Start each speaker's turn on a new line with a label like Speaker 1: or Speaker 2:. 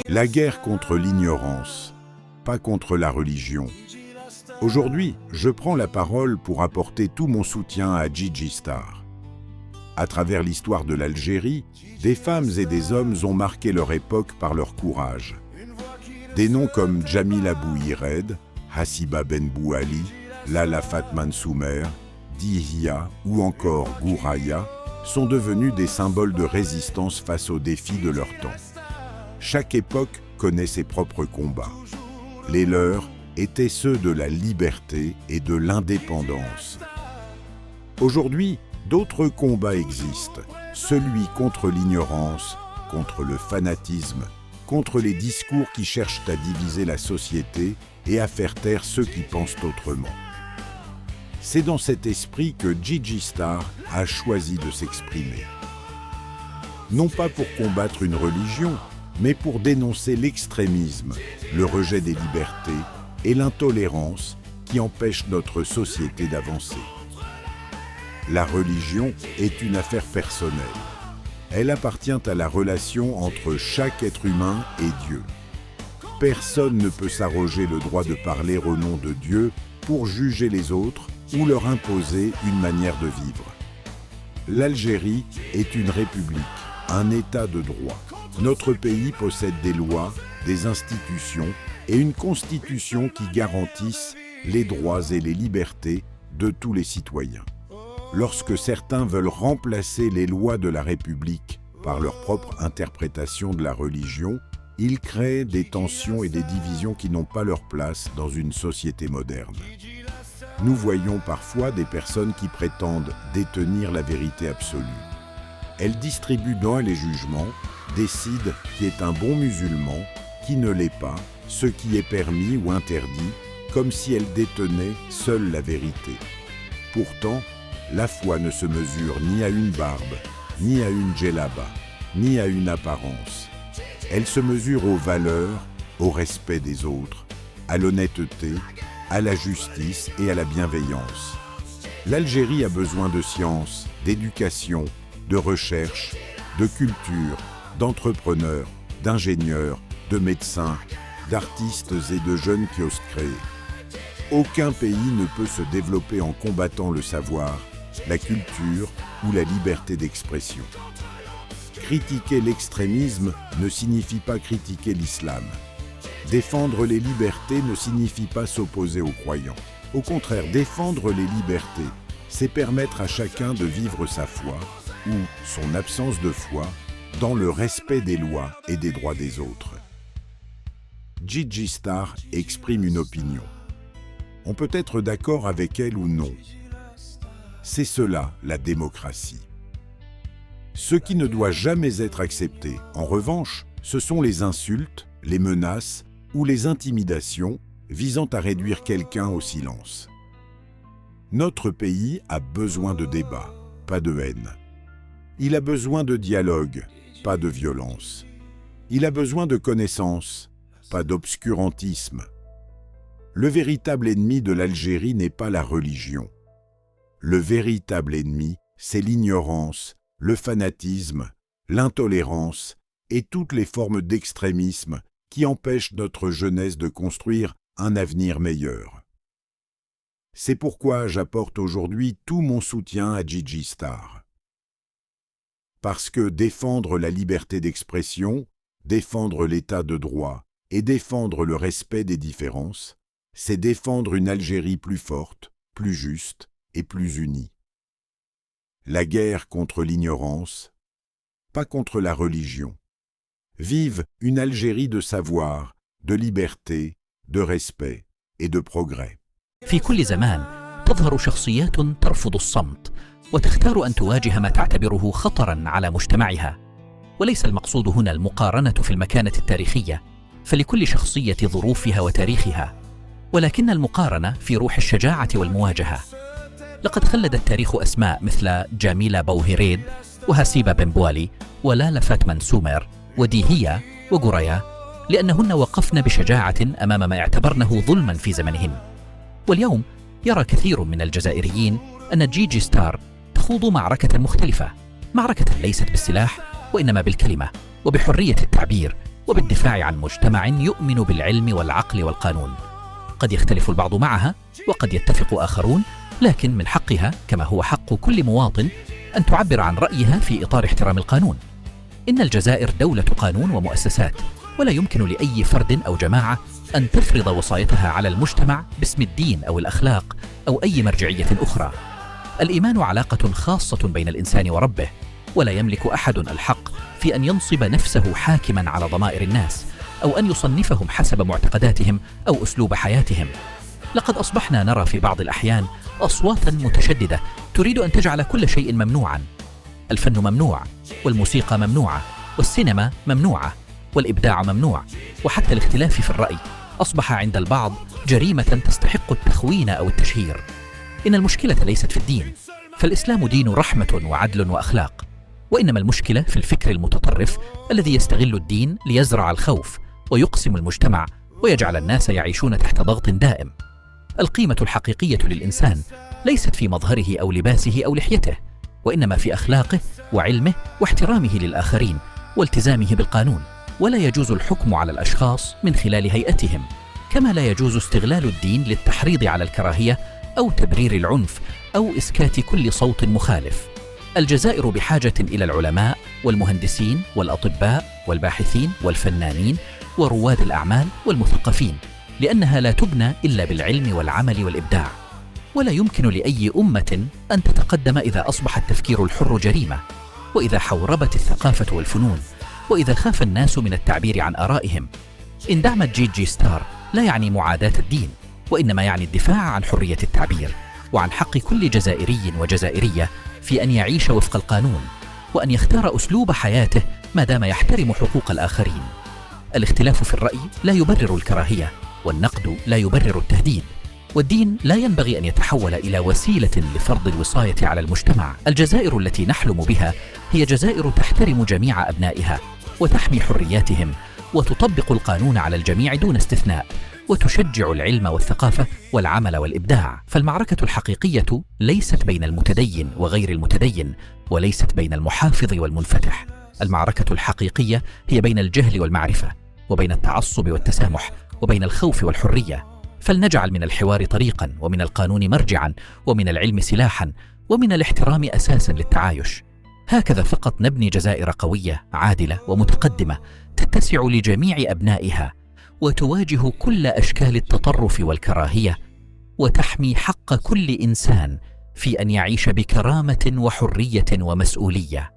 Speaker 1: La guerre contre l'ignorance, pas contre la religion. Aujourd'hui, je prends la parole pour apporter tout mon soutien à Gigi Star. À travers l'histoire de l'Algérie, des femmes et des hommes ont marqué leur époque par leur courage. Des noms comme Djamila Bouhired, Hassiba Ben Bouali, Lala Fatma Nsoumer, Dihia ou encore Gouraya sont devenus des symboles de résistance face aux défis de leur temps. Chaque époque connaît ses propres combats. Les leurs étaient ceux de la liberté et de l'indépendance. Aujourd'hui, d'autres combats existent, celui contre l'ignorance, contre le fanatisme, contre les discours qui cherchent à diviser la société et à faire taire ceux qui pensent autrement. C'est dans cet esprit que Gigi Star a choisi de s'exprimer. Non pas pour combattre une religion, mais pour dénoncer l'extrémisme, le rejet des libertés et l'intolérance qui empêchent notre société d'avancer. La religion est une affaire personnelle. Elle appartient à la relation entre chaque être humain et Dieu. Personne ne peut s'arroger le droit de parler au nom de Dieu pour juger les autres ou leur imposer une manière de vivre. L'Algérie est une république, un état de droit. Notre pays possède des lois, des institutions et une constitution qui garantissent les droits et les libertés de tous les citoyens. Lorsque certains veulent remplacer les lois de la République par leur propre interprétation de la religion, ils créent des tensions et des divisions qui n'ont pas leur place dans une société moderne. Nous voyons parfois des personnes qui prétendent détenir la vérité absolue. Elles distribuent dans les jugements, décident qui est un bon musulman, qui ne l'est pas, ce qui est permis ou interdit, comme si elles détenaient seule la vérité. Pourtant, la foi ne se mesure ni à une barbe, ni à une djellaba, ni à une apparence. Elle se mesure aux valeurs, au respect des autres, à l'honnêteté, à la justice et à la bienveillance. L'Algérie a besoin de science, d'éducation, de recherche, de culture, d'entrepreneurs, d'ingénieurs, de médecins, d'artistes et de jeunes qui osent créer. Aucun pays ne peut se développer en combattant le savoir, la culture ou la liberté d'expression. Critiquer l'extrémisme ne signifie pas critiquer l'islam. Défendre les libertés ne signifie pas s'opposer aux croyants. Au contraire, défendre les libertés, c'est permettre à chacun de vivre sa foi, ou son absence de foi, dans le respect des lois et des droits des autres. Gigi Star exprime une opinion. On peut être d'accord avec elle ou non. C'est cela, la démocratie. Ce qui ne doit jamais être accepté, en revanche, ce sont les insultes, les menaces ou les intimidations visant à réduire quelqu'un au silence. Notre pays a besoin de débat, pas de haine. Il a besoin de dialogue, pas de violence. Il a besoin de connaissances, pas d'obscurantisme. Le véritable ennemi de l'Algérie n'est pas la religion. Le véritable ennemi, c'est l'ignorance, le fanatisme, l'intolérance et toutes les formes d'extrémisme qui empêchent notre jeunesse de construire un avenir meilleur. C'est pourquoi j'apporte aujourd'hui tout mon soutien à Gigi Star. Parce que défendre la liberté d'expression, défendre l'état de droit et défendre le respect des différences, c'est défendre une Algérie plus forte, plus juste et plus unie. La guerre contre l'ignorance, pas contre la religion. Vive une Algérie de savoir, de liberté, de respect et de progrès.
Speaker 2: في كل زمان تظهر شخصيات ترفض الصمت وتختار أن تواجه ما تعتبره خطراً على مجتمعها. وليس المقصود هنا المقارنة في المكانة التاريخية، فلكل شخصية ظروفها وتاريخها، ولكن المقارنة في روح الشجاعة والمواجهة. لقد خلد التاريخ أسماء مثل جميلة بوهيريد وهسيبة بن بوالي ولالا فاتما نسومر وديهية وغوريا، لأنهن وقفن بشجاعة أمام ما اعتبرنه ظلما في زمنهن. واليوم يرى كثير من الجزائريين أن جيجي ستار تخوض معركة مختلفة، معركة ليست بالسلاح وإنما بالكلمة وبحرية التعبير وبالدفاع عن مجتمع يؤمن بالعلم والعقل والقانون. قد يختلف البعض معها وقد يتفق آخرون، لكن من حقها كما هو حق كل مواطن أن تعبر عن رأيها في إطار احترام القانون. إن الجزائر دولة قانون ومؤسسات، ولا يمكن لأي فرد أو جماعة أن تفرض وصايتها على المجتمع باسم الدين أو الأخلاق أو أي مرجعية أخرى. الإيمان علاقة خاصة بين الإنسان وربه، ولا يملك أحد الحق في أن ينصب نفسه حاكما على ضمائر الناس أو أن يصنفهم حسب معتقداتهم أو أسلوب حياتهم. لقد أصبحنا نرى في بعض الأحيان أصواتا متشددة تريد أن تجعل كل شيء ممنوعا. الفن ممنوع، والموسيقى ممنوعة، والسينما ممنوعة، والإبداع ممنوع، وحتى الاختلاف في الرأي أصبح عند البعض جريمة تستحق التخوين أو التشهير. إن المشكلة ليست في الدين، فالإسلام دين رحمة وعدل وأخلاق، وإنما المشكلة في الفكر المتطرف الذي يستغل الدين ليزرع الخوف ويقسم المجتمع ويجعل الناس يعيشون تحت ضغط دائم. القيمة الحقيقية للإنسان ليست في مظهره أو لباسه أو لحيته، وإنما في أخلاقه وعلمه واحترامه للآخرين والتزامه بالقانون. ولا يجوز الحكم على الأشخاص من خلال هيئتهم، كما لا يجوز استغلال الدين للتحريض على الكراهية أو تبرير العنف أو إسكات كل صوت مخالف. الجزائر بحاجة إلى العلماء والمهندسين والأطباء والباحثين والفنانين ورواد الأعمال والمثقفين، لأنها لا تبنى إلا بالعلم والعمل والإبداع. ولا يمكن لأي أمة أن تتقدم إذا أصبح التفكير الحر جريمة، وإذا حوربت الثقافة والفنون، وإذا خاف الناس من التعبير عن آرائهم. إن دعمت جي ستار لا يعني معاداة الدين، وإنما يعني الدفاع عن حرية التعبير وعن حق كل جزائري وجزائرية في أن يعيش وفق القانون، وأن يختار أسلوب حياته ما دام يحترم حقوق الآخرين. الاختلاف في الرأي لا يبرر الكراهية، والنقد لا يبرر التهديد، والدين لا ينبغي أن يتحول إلى وسيلة لفرض الوصاية على المجتمع. الجزائر التي نحلم بها هي جزائر تحترم جميع أبنائها وتحمي حرياتهم وتطبق القانون على الجميع دون استثناء، وتشجع العلم والثقافة والعمل والإبداع. فالمعركة الحقيقية ليست بين المتدين وغير المتدين، وليست بين المحافظ والمنفتح. المعركة الحقيقية هي بين الجهل والمعرفة، وبين التعصب والتسامح، وبين الخوف والحرية. فلنجعل من الحوار طريقا، ومن القانون مرجعا، ومن العلم سلاحا، ومن الاحترام أساسا للتعايش. هكذا فقط نبني جزائر قوية عادلة ومتقدمة تتسع لجميع أبنائها، وتواجه كل أشكال التطرف والكراهية، وتحمي حق كل إنسان في أن يعيش بكرامة وحرية ومسؤولية.